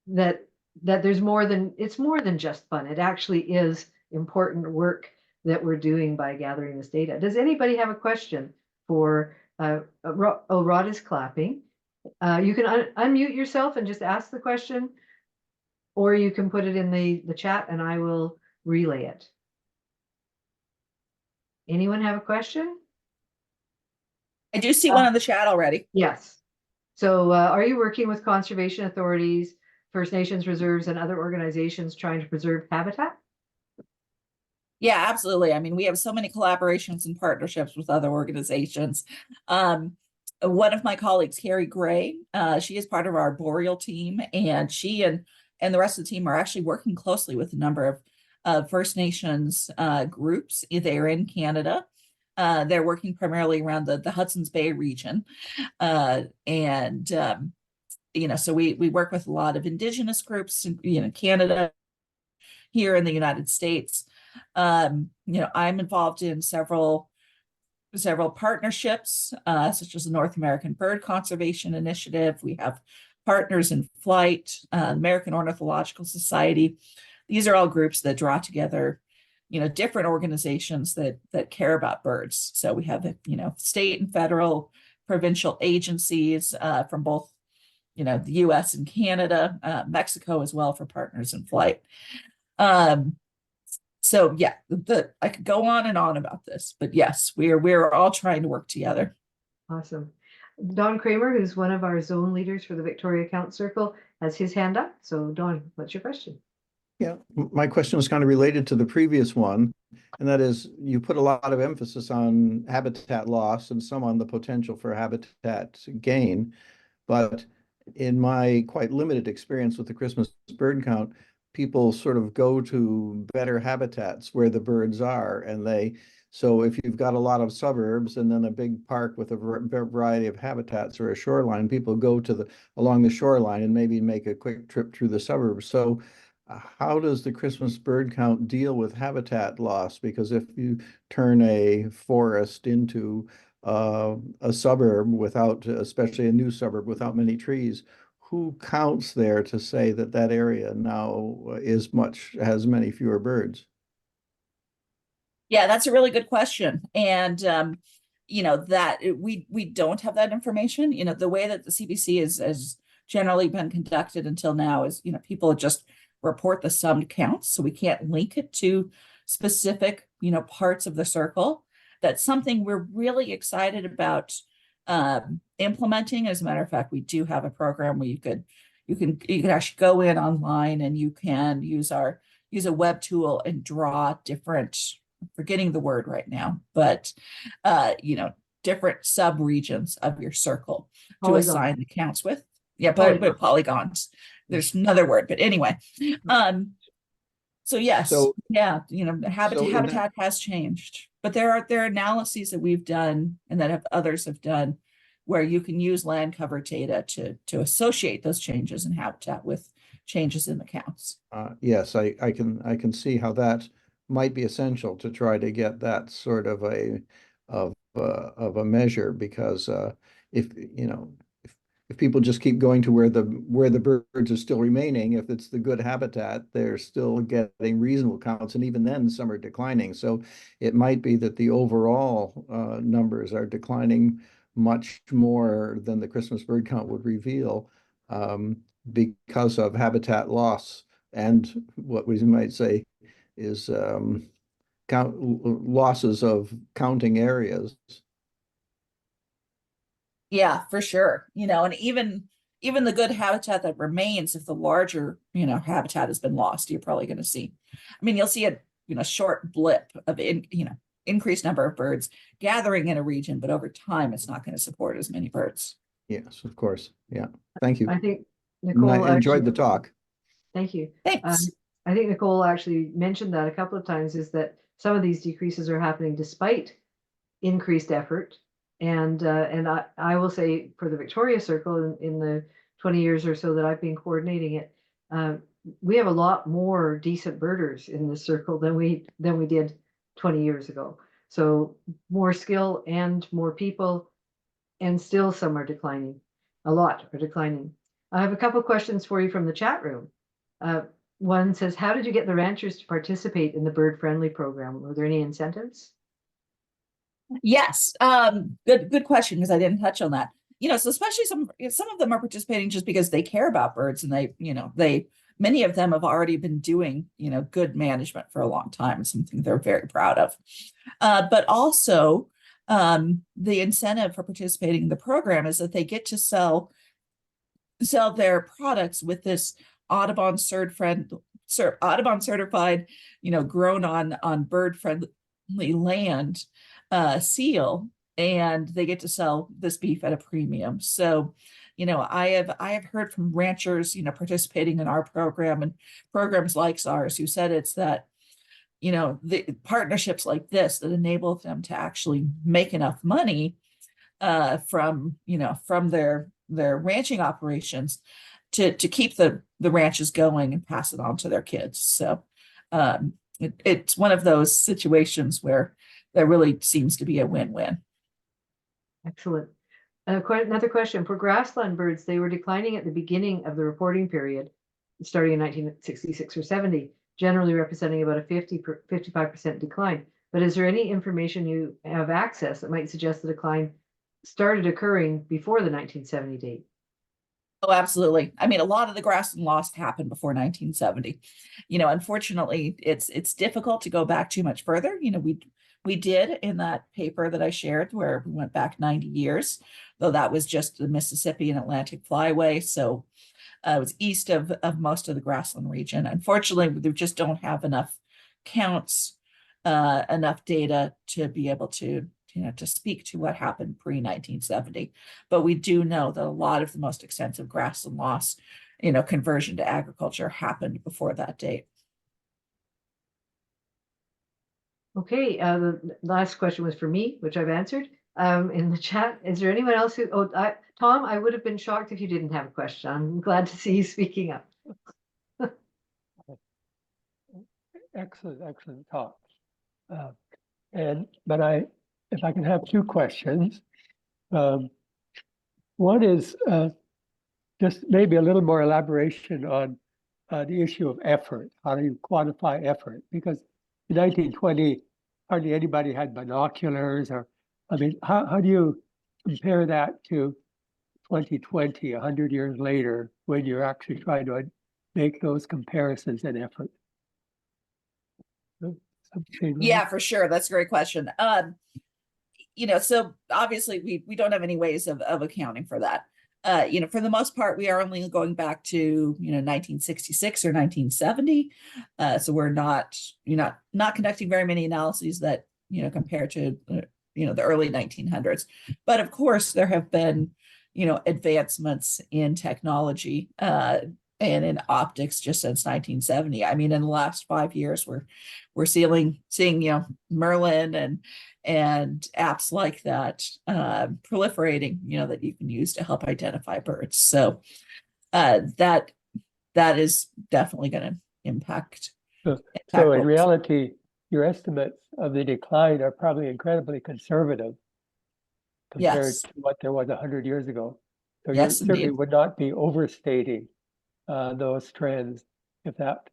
that there's it's more than just fun. It actually is important work that we're doing by gathering this data. Does anybody have a question for, Rod is clapping. You can unmute yourself and just ask the question, or you can put it in the chat and I will relay it. Anyone have a question? I do see one in the chat already. Yes. So are you working with conservation authorities, First Nations reserves, and other organizations trying to preserve habitat? Yeah, absolutely. I mean, we have so many collaborations and partnerships with other organizations. One of my colleagues, Carrie Gray, she is part of our boreal team, and she and the rest of the team are actually working closely with a number First Nations groups. They're in Canada. They're working primarily around the Hudson's Bay region. So we work with a lot of Indigenous groups in Canada, here in the United States. I'm involved in several partnerships, such as the North American Bird Conservation Initiative. We have Partners in Flight, American Ornithological Society. These are all groups that draw together, different organizations that care about birds. So we have, state and federal, provincial agencies from both, the U.S. and Canada, Mexico as well for Partners in Flight. So yeah, I could go on and on about this, but yes, we're all trying to work together. Awesome. Don Kramer, who's one of our zone leaders for the Victoria Count Circle, has his hand up. So Don, what's your question? Yeah, my question is kind of related to the previous one, and that is you put a lot of emphasis on habitat loss and some on the potential for habitat gain. But in my quite limited experience with the Christmas bird count, people sort of go to better habitats where the birds are. So if you've got a lot of suburbs and then a big park with a variety of habitats or a shoreline, people go along the shoreline and maybe make a quick trip through the suburbs. So how does the Christmas bird count deal with habitat loss? Because if you turn a forest into a suburb without, especially a new suburb without many trees, who counts there to say that that area now has many fewer birds? Yeah, that's a really good question. And that we don't have that information. The way that the CBC has generally been conducted until now is, people just report the summed counts. So we can't link it to specific, parts of the circle. That's something we're really excited about implementing. As a matter of fact, we do have a program where you can actually go in online and you can use a web tool and draw different, I'm forgetting the word right now, but different sub-regions of your circle to assign the counts with. Yeah, but polygons. There's another word, but anyway. So yes, habitat has changed, but there are analyses that we've done and that others have done where you can use land cover data to associate those changes in habitat with changes in the counts. Yes, I can see how that might be essential to try to get that sort of a measure, because if people just keep going to where the birds are still remaining, if it's the good habitat, they're still getting reasonable counts, and even then some are declining. So it might be that the overall numbers are declining much more than the Christmas bird count would reveal, because of habitat loss and what we might say is losses of counting areas. Yeah, for sure. And even the good habitat that remains, if the larger, habitat has been lost, you're probably going to see, you'll see a short blip of increased number of birds gathering in a region, but over time, it's not going to support as many birds. Yes, of course. Yeah. Thank you. I think Nicole enjoyed the talk. Thank you. Thanks. I think Nicole actually mentioned that a couple of times, is that some of these decreases are happening despite increased effort. And I will say, for the Victoria Circle, in the 20 years or so that I've been coordinating it, we have a lot more decent birders in this circle than we did 20 years ago. So more skill and more people, and still some are declining. A lot are declining. I have a couple questions for you from the chat room. One says, how did you get the ranchers to participate in the bird friendly program? Were there any incentives? Yes. Good question, because I didn't touch on that. So especially some of them are participating just because they care about birds, and many of them have already been doing, good management for a long time, something they're very proud of. But also, the incentive for participating in the program is that they get to sell their products with this Audubon certified, grown on bird friendly land seal, and they get to sell this beef at a premium. So, I have heard from ranchers, participating in our program and programs like ours, who said it's that, the partnerships like this that enable them to actually make enough money from their ranching operations to keep the ranches going and pass it on to their kids. So it's one of those situations where there really seems to be a win-win. Excellent. Another question. For grassland birds, they were declining at the beginning of the reporting period, starting in 1966 or 70, generally representing about a 55% decline. But is there any information you have access that might suggest the decline started occurring before the 1970 date? Oh, absolutely. I mean, a lot of the grassland loss happened before 1970. Unfortunately, it's difficult to go back too much further. We did in that paper that I shared where we went back 90 years, though that was just the Mississippi and Atlantic Flyway. So it was east of most of the grassland region. Unfortunately, we just don't have enough counts, enough data to be able to speak to what happened pre-1970. But we do know that a lot of the most extensive grassland loss, conversion to agriculture happened before that date. Okay, the last question was for me, which I've answered in the chat. Is there anyone else who, Tom, I would have been shocked if you didn't have a question. I'm glad to see you speaking up. Excellent talk. If I can have two questions. One is just maybe a little more elaboration on the issue of effort. How do you quantify effort? Because in 1920, hardly anybody had binoculars, or, I mean, how do you compare that to 2020, 100 years later, when you're actually trying to make those comparisons in effort? Yeah, for sure. That's a great question. So obviously we don't have any ways of accounting for that. For the most part, we are only going back to 1966 or 1970. So we're not conducting very many analyses that compare to the early 1900s. But of course, there have been advancements in technology and in optics just since 1970. I mean, in the last 5 years, we're seeing Merlin and apps like that proliferating, that you can use to help identify birds. So that is definitely going to impact. So in reality, your estimates of the decline are probably incredibly conservative compared to what there was 100 years ago. So you certainly would not be overstating those trends, if that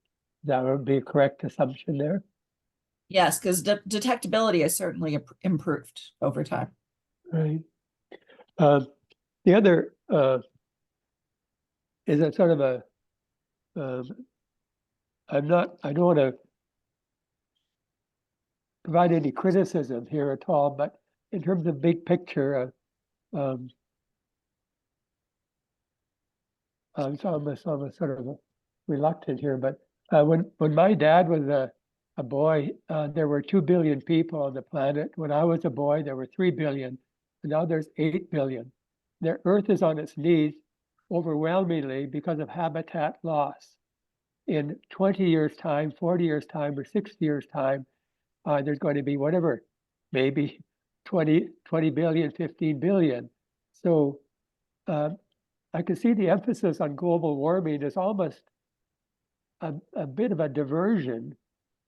would be a correct assumption there. Yes, because detectability has certainly improved over time. Right. The other is a sort of a I don't want to provide any criticism here at all, but in terms of big picture, I'm sort of reluctant here, but when my dad was a boy, there were 2 billion people on the planet. When I was a boy, there were 3 billion, and now there's 8 billion. The Earth is on its knees overwhelmingly because of habitat loss. In 20 years' time, 40 years' time, or 60 years' time, there's going to be whatever, maybe 20 billion, 15 billion. So I can see the emphasis on global warming is almost a bit of a diversion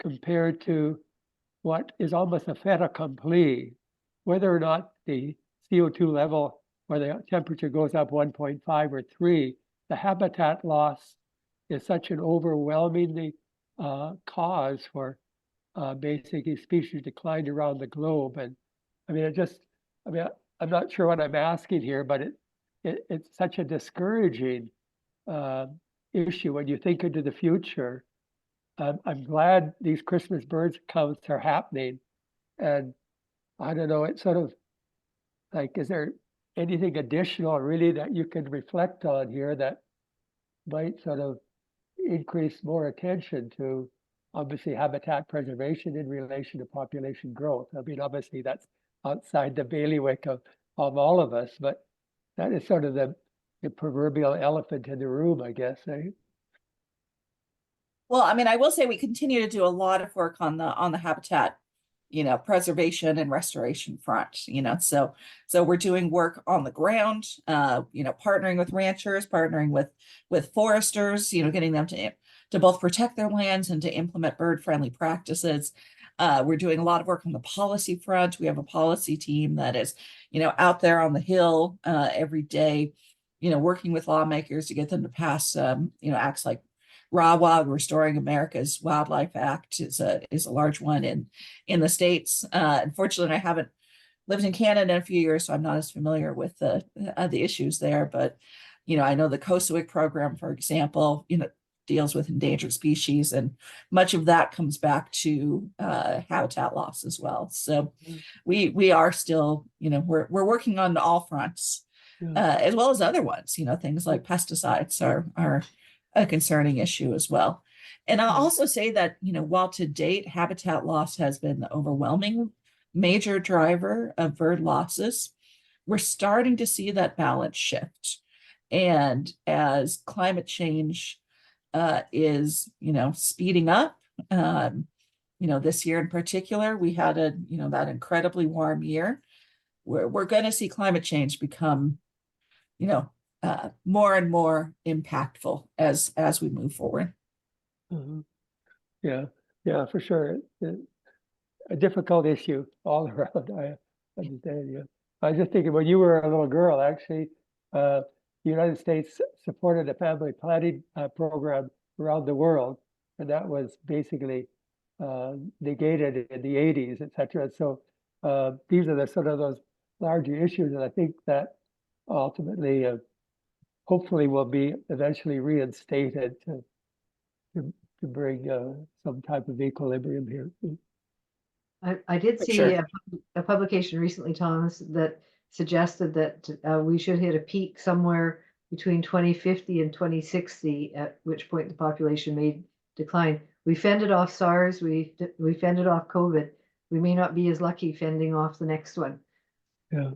compared to what is almost a fait accompli, whether or not the CO2 level or the temperature goes up 1.5 or 3, the habitat loss is such an overwhelmingly cause for basically species decline around the globe. And I mean, I'm not sure what I'm asking here, but it's such a discouraging issue when you think into the future. I'm glad these Christmas birds counts are happening. And I don't know, it's sort of like, is there anything additional really that you can reflect on here that might sort of increase more attention to obviously habitat preservation in relation to population growth? I mean, obviously that's outside the bailiwick of all of us, but that is sort of the proverbial elephant in the room, I guess. Eh? Well, I mean, I will say we continue to do a lot of work on the habitat, preservation and restoration front, so we're doing work on the ground, partnering with ranchers, partnering with foresters, getting them to both protect their lands and to implement bird-friendly practices. We're doing a lot of work on the policy front. We have a policy team that is, out there on the Hill every day, working with lawmakers to get them to pass, acts like RAWA, Restoring America's Wildlife Act, is a large one in the States. Unfortunately, I haven't lived in Canada in a few years, so I'm not as familiar with the issues there. But I know the COSWIC program, for example, deals with endangered species, and much of that comes back to habitat loss as well. So we are still, we're working on all fronts, as well as other ones. Things like pesticides are a concerning issue as well. And I'll also say that, while to date habitat loss has been the overwhelming major driver of bird losses, we're starting to see that balance shift. And as climate change is, speeding up, this year in particular, we had that incredibly warm year. We're going to see climate change become, more and more impactful as we move forward. Yeah, for sure. A difficult issue all around. I understand. Yeah, I was just thinking when you were a little girl, actually, the United States supported a family planning program around the world, and that was basically negated in the 80s, etc. So these are the sort of those larger issues, and I think that ultimately, hopefully, will be eventually reinstated to bring some type of equilibrium here. I did see Sure. a publication recently, Thomas, that suggested that we should hit a peak somewhere between 2050 and 2060, at which point the population may decline. We fended off SARS, we fended off COVID. We may not be as lucky fending off the next one. Yeah.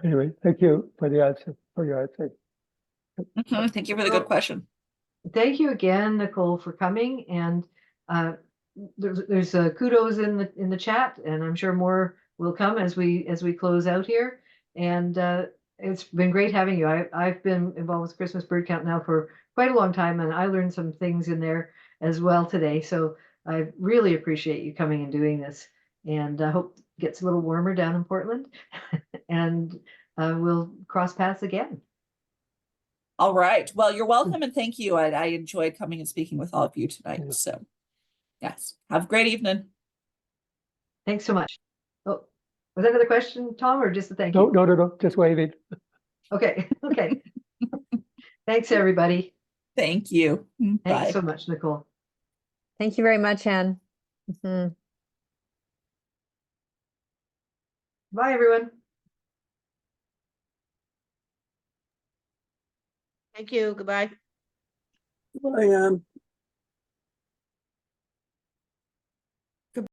Anyway, thank you for the answer, for your answer. Thank you for the good question. Thank you again, Nicole, for coming. And there's kudos in the chat, and I'm sure more will come as we close out here. And it's been great having you. I've been involved with Christmas Bird Count now for quite a long time, and I learned some things in there as well today. So I really appreciate you coming and doing this. And I hope it gets a little warmer down in Portland, and we'll cross paths again. All right. Well, you're welcome, and thank you. I enjoyed coming and speaking with all of you tonight. So, yes, have a great evening. Thanks so much. Oh, was that another question, Tom, or just a thank you? No, just waving. Okay. Thanks, everybody. Thank you. Thanks Bye. so much, Nicole. Thank you very much, Anne. Bye, everyone. Thank you. Goodbye. Bye, Anne.